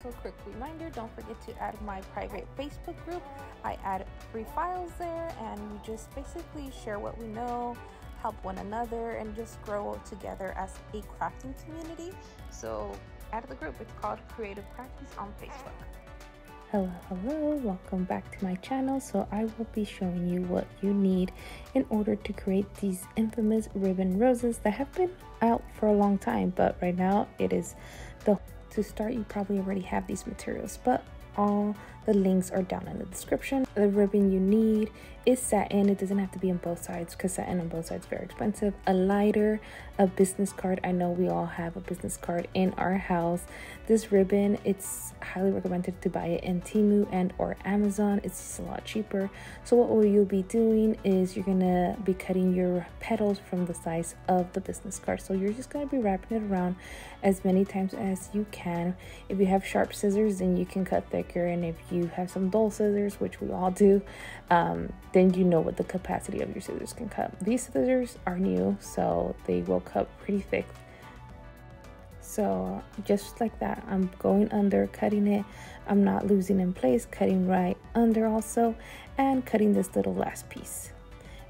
So quick reminder, don't forget to add my private Facebook group. I add free files there and we just basically share what we know, help one another, and just grow together as a crafting community. So add the group. It's called Creative Practice on Facebook. Hello, welcome back to my channel. So I will be showing you what you need in order to create these infamous ribbon roses that have been out for a long time, but right now it is to start. You probably already have these materials, but all the links are down in the description. The ribbon you need is satin. It doesn't have to be on both sides because satin on both sides is very expensive. A lighter, a business card. I know we all have a business card in our house. This ribbon, it's highly recommended to buy it in Temu and or Amazon. It's just a lot cheaper. So what you'll be doing is you're gonna be cutting your petals from the size of the business card. So you're just gonna be wrapping it around as many times as you can. If you have sharp scissors, then you can cut thicker, and if you have some dull scissors, which we all do, then you know what the capacity of your scissors can cut. These scissors are new, so they will cut pretty thick. So just like that, I'm going under, cutting it. I'm not losing in place, cutting right under also, and cutting this little last piece.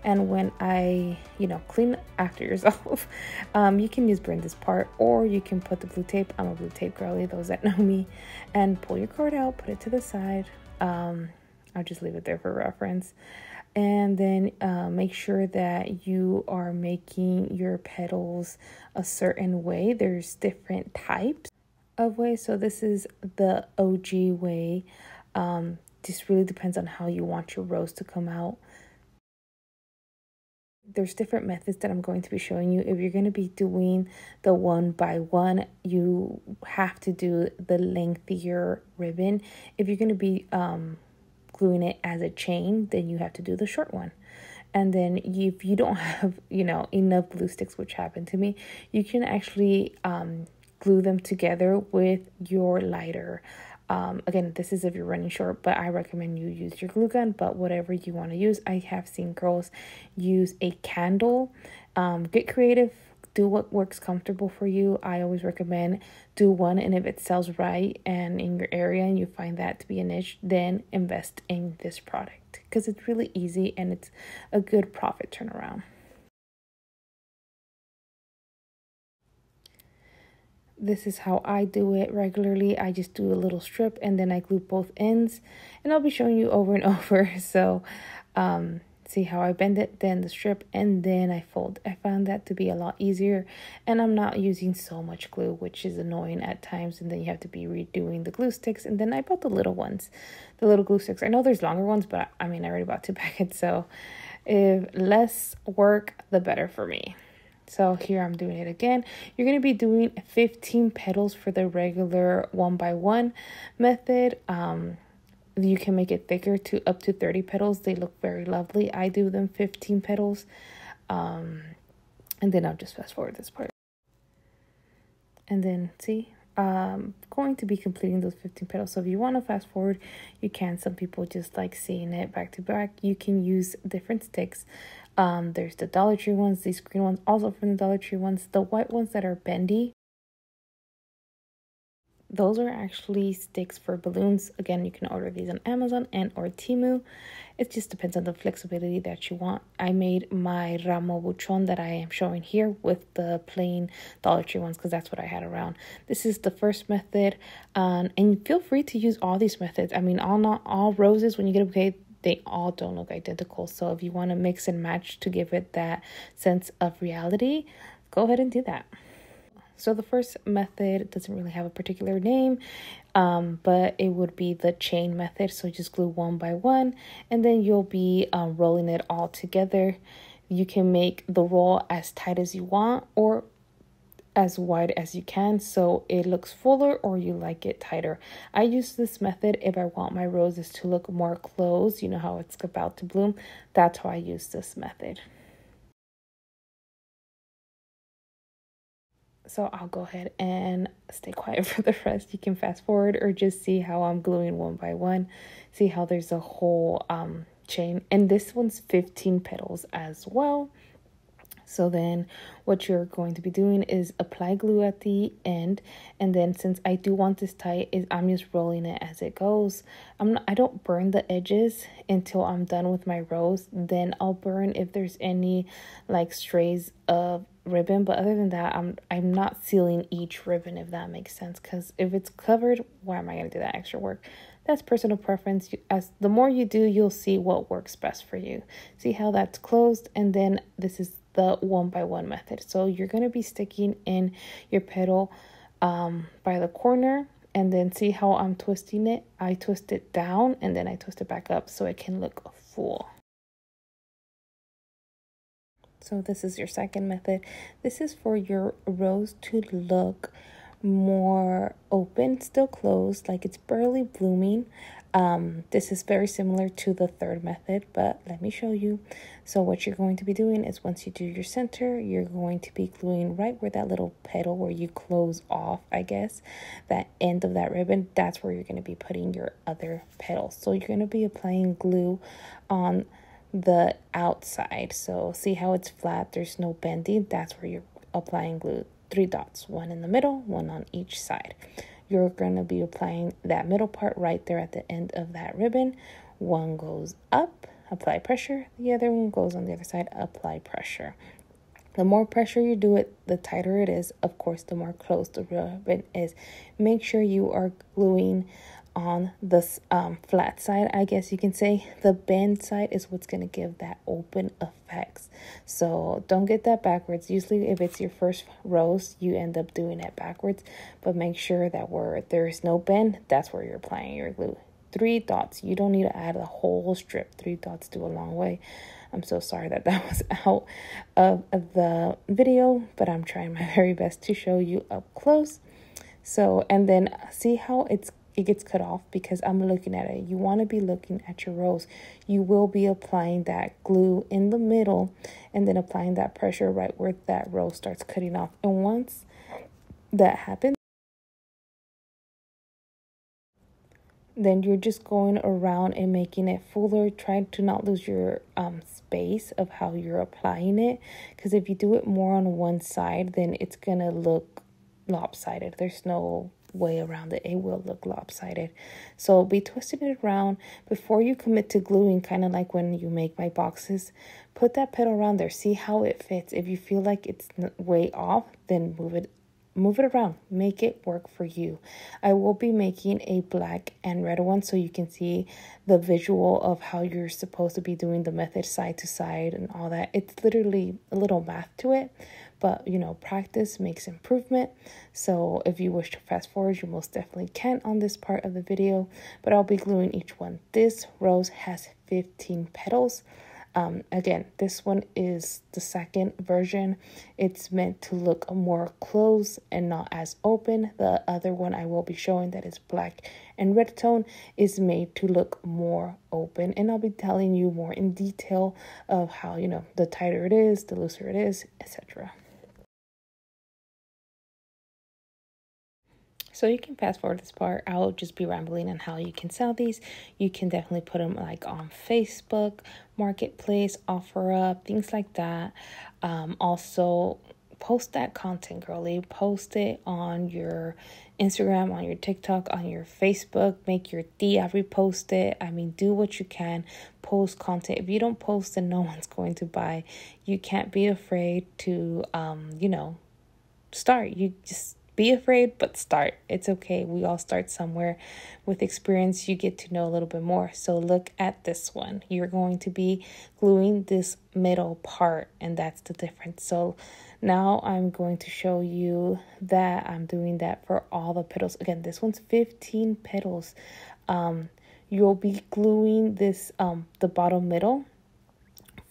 And when I, clean after yourself, you can use burn this part, or you can put the blue tape. I'm a blue tape girly, those that know me. And pull your cord out, put it to the side. I'll just leave it there for reference. And then make sure that you are making your petals a certain way. There's different types of ways. So this is the OG way. This really depends on how you want your rose to come out. There's different methods that I'm going to be showing you. If you're going to be doing the 1 by 1, you have to do the lengthier ribbon. If you're going to be gluing it as a chain, then you have to do the short one. And then if you don't have, enough glue sticks, which happened to me, you can actually glue them together with your lighter. Again, this is if you're running short, but I recommend you use your glue gun, but whatever you want to use. I have seen girls use a candle. Get creative, do what works comfortable for you. I always recommend do one, and if it sells right and in your area and you find that to be a niche, then invest in this product because it's really easy and it's a good profit turnaround. This is how I do it regularly. I just do a little strip and then I glue both ends, and I'll be showing you over and over. So see how I bend it, then the strip, and then I fold. I found that to be a lot easier, and I'm not using so much glue, which is annoying at times, and then you have to be redoing the glue sticks. And then I bought the little ones, the little glue sticks. I know there's longer ones, but I already bought 2 packets, so if less work, the better for me. So here I'm doing it again. You're going to be doing 15 petals for the regular 1 by 1 method. You can make it thicker to up to 30 petals. They look very lovely. I do them 15 petals. And then I'll just fast forward this part. And then see, going to be completing those 15 petals. So if you want to fast forward, you can. Some people just like seeing it back to back. You can use different sticks. There's the Dollar Tree ones, these green ones, also from the Dollar Tree ones. The white ones that are bendy, those are actually sticks for balloons. Again, you can order these on Amazon and or Temu. It just depends on the flexibility that you want. I made my ramo buchon that I am showing here with the plain Dollar Tree ones because that's what I had around. This is the first method, and feel free to use all these methods. Not all roses, when you get a bouquet, they all don't look identical. So if you want to mix and match to give it that sense of reality, go ahead and do that. So the first method doesn't really have a particular name, but it would be the chain method. So just glue 1 by 1, and then you'll be rolling it all together. You can make the roll as tight as you want or as wide as you can so it looks fuller, or you like it tighter. I use this method if I want my roses to look more closed, you know how it's about to bloom. That's why I use this method. So I'll go ahead and stay quiet for the rest. You can fast forward or just see how I'm gluing 1 by 1. See how there's a whole chain, and this one's 15 petals as well. So then what you're going to be doing is apply glue at the end, and then since I do want this tight, I'm just rolling it as it goes. I don't burn the edges until I'm done with my rows. Then I'll burn if there's any like strays of ribbon, but other than that, I'm not sealing each ribbon, if that makes sense, because if it's covered, why am I going to do that extra work? That's personal preference. As the more you do, you'll see what works best for you. See how that's closed, and then this is the 1x1 method. So you're going to be sticking in your petal by the corner, and then see how I'm twisting it. I twist it down and then I twist it back up so it can look full. So this is your second method. This is for your rose to look more open, still closed, like it's barely blooming. This is very similar to the third method, but let me show you. So what you're going to be doing is once you do your center, you're going to be gluing right where that little petal where you close off, I guess, that end of that ribbon, that's where you're going to be putting your other petals. So you're going to be applying glue on the outside. So see how it's flat, there's no bending, that's where you're applying glue. 3 dots, one in the middle, one on each side. You're going to be applying that middle part right there at the end of that ribbon. One goes up, apply pressure. The other one goes on the other side, apply pressure. The more pressure you do it, the tighter it is. Of course, the more close the ribbon is. Make sure you are gluing on this flat side, I guess you can say. The bend side is what's going to give that open effects. So don't get that backwards. Usually if it's your first rose, you end up doing it backwards, but make sure that where there is no bend, that's where you're applying your glue. 3 dots. You don't need to add a whole strip. 3 dots do a long way. I'm so sorry that was out of the video, but I'm trying my very best to show you up close. So, and then see how it gets cut off, because I'm looking at it. You want to be looking at your rose. You will be applying that glue in the middle and then applying that pressure right where that rose starts cutting off. And once that happens, then you're just going around and making it fuller. Try to not lose your space of how you're applying it, because if you do it more on one side, then it's gonna look lopsided. There's no way around it. It will look lopsided. So be twisting it around before you commit to gluing. Kind of like when you make my boxes, put that petal around there, see how it fits. If you feel like it's way off, then move it around, make it work for you. I will be making a black and red one so you can see the visual of how you're supposed to be doing the method side to side and all that. It's literally a little math to it, but you know, practice makes improvement. So if you wish to fast forward, you most definitely can on this part of the video, but I'll be gluing each one. This rose has 15 petals. Again, this one is the second version. It's meant to look more closed and not as open. The other one I will be showing, that is black and red tone, is made to look more open. And I'll be telling you more in detail of how, you know, the tighter it is, the looser it is, etc. So you can fast forward this part. I'll just be rambling on how you can sell these. You can definitely put them like on Facebook, Marketplace, OfferUp, things like that. Also, post that content, girly. Post it on your Instagram, on your TikTok, on your Facebook. Make your tia repost it. I mean, do what you can. Post content. If you don't post, then no one's going to buy. You can't be afraid to, start. You just be afraid, but start. It's okay. We all start somewhere. With experience, you get to know a little bit more. So look at this one. You're going to be gluing this middle part, and that's the difference. So now I'm going to show you that I'm doing that for all the petals. Again, this one's 15 petals. You'll be gluing this the bottom middle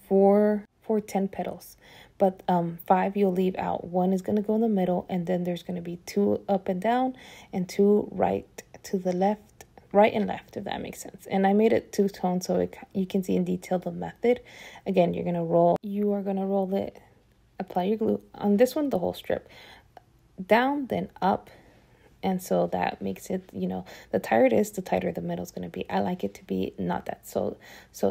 for 10 petals. But 5 you'll leave out. 1 is going to go in the middle, and then there's going to be 2 up and down and 2 right to the left, right and left, if that makes sense. And I made it 2-tone so you can see in detail the method. Again, you are going to roll it, apply your glue. On this one, the whole strip. Down, then up, And so that makes it, the tighter it is, the tighter the middle is going to be. I like it to be not that so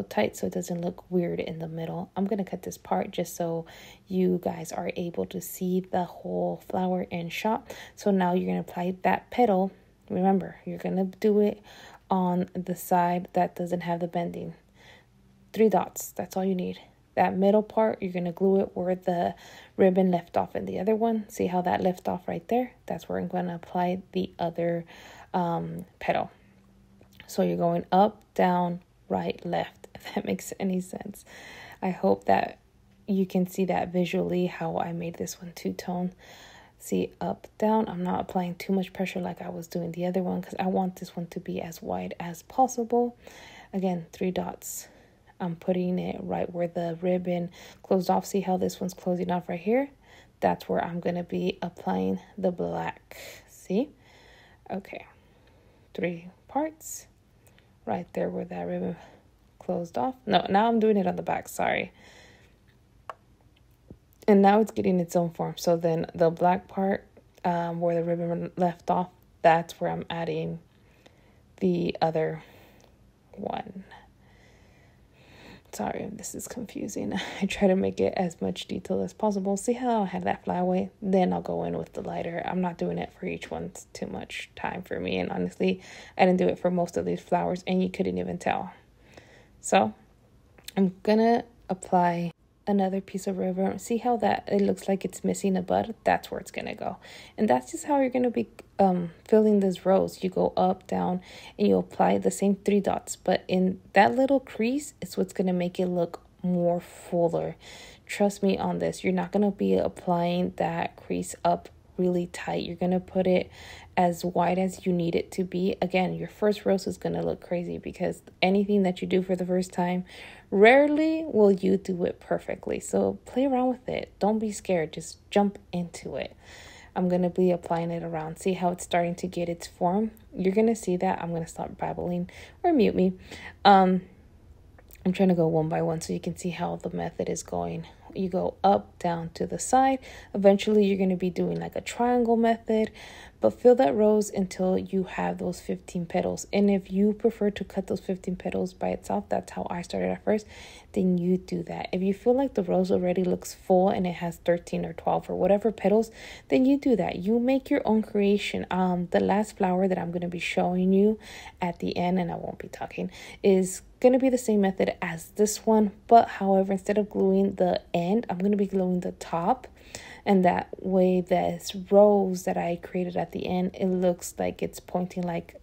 tight so it doesn't look weird in the middle. I'm going to cut this part just so you guys are able to see the whole flower in shot. So now you're going to apply that petal. Remember, you're going to do it on the side that doesn't have the bending. 3 dots, that's all you need. That middle part, you're going to glue it where the ribbon left off in the other one. See how that left off right there? That's where I'm going to apply the other petal. So you're going up, down, right, left, if that makes any sense. I hope that you can see that visually, how I made this one two-tone. See, up, down. I'm not applying too much pressure like I was doing the other one because I want this one to be as wide as possible. Again, 3 dots. I'm putting it right where the ribbon closed off. See how this one's closing off right here? That's where I'm going to be applying the black. See? Okay. 3 parts. Right there where that ribbon closed off. No, now I'm doing it on the back. Sorry. And now it's getting its own form. So then the black part where the ribbon left off, that's where I'm adding the other one. Sorry if this is confusing. I try to make it as much detail as possible. See how I have that flyaway? Then I'll go in with the lighter. I'm not doing it for each one. It's too much time for me. And honestly, I didn't do it for most of these flowers and you couldn't even tell. So I'm going to apply another piece of ribbon. See how that it looks like it's missing a bud? That's where it's going to go. And that's just how you're going to be filling this rose. You go up, down, and you apply the same 3 dots. But in that little crease, it's what's going to make it look more fuller. Trust me on this. You're not going to be applying that crease up really tight. You're going to put it as wide as you need it to be. Again, your first rose is going to look crazy because anything that you do for the first time, rarely will you do it perfectly. So play around with it. Don't be scared. Just jump into it. I'm going to be applying it around. See how it's starting to get its form? You're going to see that. I'm going to stop babbling or mute me. I'm trying to go one by one so you can see how the method is going. You go up, down, to the side. Eventually, you're going to be doing like a triangle method, but fill that rose until you have those 15 petals. And if you prefer to cut those 15 petals by itself, that's how I started at first, then you do that. If you feel like the rose already looks full and it has 13 or 12 or whatever petals, then you do that. You make your own creation. The last flower that I'm going to be showing you at the end, and I won't be talking, is going to be the same method as this one, but however, instead of gluing the end, I'm going to be gluing the top, and that way this rose that I created at the end, it looks like it's pointing like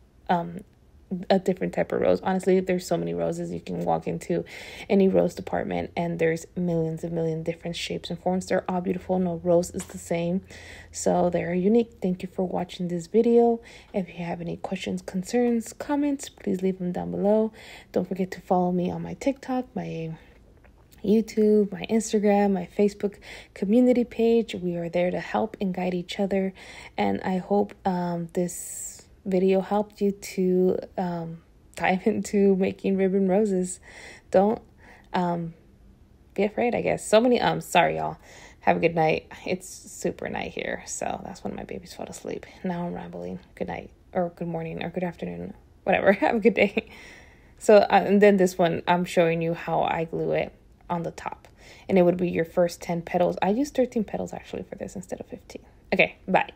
a different type of rose. Honestly, there's so many roses. You can walk into any rose department and there's millions different shapes and forms. They're all beautiful. No rose is the same, so they're unique. Thank you for watching this video. If you have any questions, concerns, comments, please leave them down below. Don't forget to follow me on my TikTok, my YouTube, my Instagram, my Facebook community page. We are there to help and guide each other, and I hope this video helped you to dive into making ribbon roses. Don't be afraid, I guess. So many sorry y'all. Have a good night. It's super night here, so that's when my babies fell asleep. Now I'm rambling. Good night, or good morning, or good afternoon, whatever. Have a good day. So and then this one, I'm showing you how I glue it on the top, and it would be your first 10 petals. I used 13 petals actually for this instead of 15. Okay, bye.